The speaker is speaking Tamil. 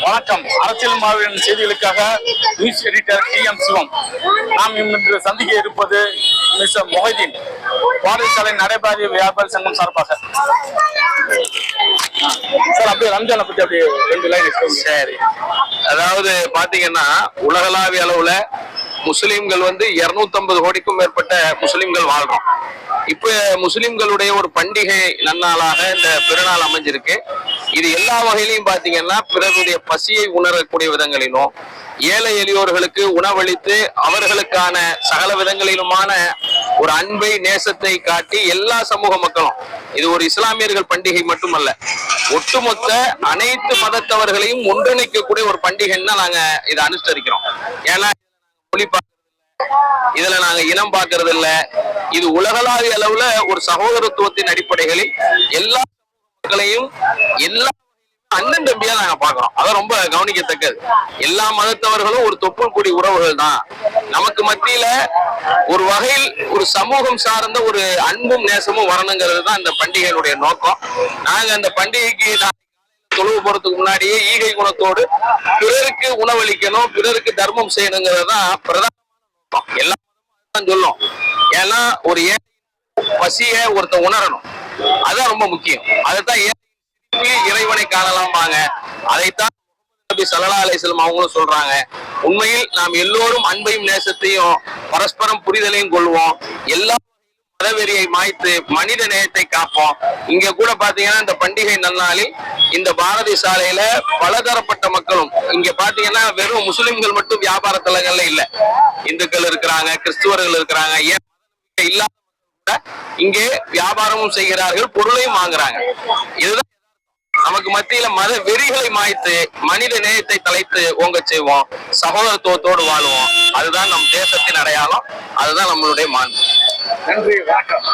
வணக்கம். அரசியல் மாவின் செய்திகளுக்காக நியூஸ் எடிட்டர் TM சிவம். நாம் இன்று சந்திக்க இருப்பது மிஸ்டர் மொஹிதீன், பாடசாலை நடைபாதை வியாபாரி சங்கம் சார்பாக. சார், அப்படியே ரம்ஜானை பத்தி அப்படியே 2 லைன். சரி, அதாவது பாத்தீங்கன்னா உலகளாவிய அளவுல முஸ்லிம்கள் 250 கோடிக்கும் மேற்பட்ட முஸ்லிம்கள் வாழ்றோம். இப்ப முஸ்லிம்களுடைய ஒரு பண்டிகை நன்னாளாக இந்த பெருநாள் அமைஞ்சிருக்கு. இது எல்லா வகையிலையும் பாத்தீங்கன்னா பிறருடைய பசியை உணரக்கூடிய விதங்களிலும், ஏழை எளியோர்களுக்கு உணவளித்து அவர்களுக்கான சகல விதங்களிலுமான ஒரு அன்பை நேசத்தை காட்டி எல்லா சமூக மக்களும், இது ஒரு இஸ்லாமியர்கள் பண்டிகை மட்டுமல்ல, ஒட்டுமொத்த அனைத்து மதத்தவர்களையும் ஒன்றிணைக்கக்கூடிய ஒரு பண்டிகைன்னு தான் நாங்க இதை அனுசரிக்கிறோம். ஏன்னா மொழி இதுல நாங்க இனம் பார்க்கறது இல்ல. இது உலகளாவிய அளவுல ஒரு சகோதரத்துவத்தின் அடிப்படைகளில் எல்லா மக்களையும் எல்லா அண்ணன் தம்பியா நாங்க பாக்குறோம். அதான் ரொம்ப கவனிக்கத்தக்கது. எல்லா மதத்தவர்களும் ஒரு தொப்புள் கூடி உறவுகள் தான். நமக்கு மத்தியில ஒரு வகையில் ஒரு சமூகம் சார்ந்த ஒரு அன்பும் நேசமும் வரணுங்கிறது தான் இந்த பண்டிகையினுடைய நோக்கம். நாங்க அந்த பண்டிகைக்கு தொழுவு போறதுக்கு முன்னாடியே ஈகை குணத்தோடு பிறருக்கு உணவளிக்கணும், பிறருக்கு தர்மம் செய்யணுங்கிறது தான் பிரதான நோக்கம். எல்லாம் சொல்லும். ஏன்னா ஒரு பசிய ஒருத்த உணரணும், அதுதான் ரொம்ப முக்கியம். அதைத்தான் இறைவனை காணலாம்பாங்க. அதைத்தான் நபி ஸல்லல்லாஹு அலைஹி வஸல்லம் அவங்களும் சொல்றாங்க. உண்மையில் நாம் எல்லோரும் அன்பையும் நேசத்தையும் பரஸ்பரம் புரிதலையும் கொள்வோம். எல்லா மதவெறியை மாய்த்து மனித நேயத்தை காப்போம். இங்க கூட பாத்தீங்கன்னா இந்த பண்டிகை நன்னாளில் இந்த பாரதி சாலையில பலதரப்பட்ட மக்களும், இங்க பாத்தீங்கன்னா வெறும் முஸ்லிம்கள் மட்டும் வியாபார தலங்கள்ல இல்ல, இந்துக்கள் இருக்கிறாங்க, கிறிஸ்துவர்கள் இருக்கிறாங்க, இல்லாத இங்கே வியாபாரமும் செய்கிறார்கள், பொருளையும் வாங்குறாங்க. இதுதான் நமக்கு மத்தியில மத வெறிகளை மாய்த்து மனித நேயத்தை தலைத்து ஓங்க செய்வோம், சகோதரத்துவத்தோடு வாழுவோம். அதுதான் நம் தேசத்தின் அடையாளம், அதுதான் நம்மளுடைய மாண்பு. நன்றி, வணக்கம்.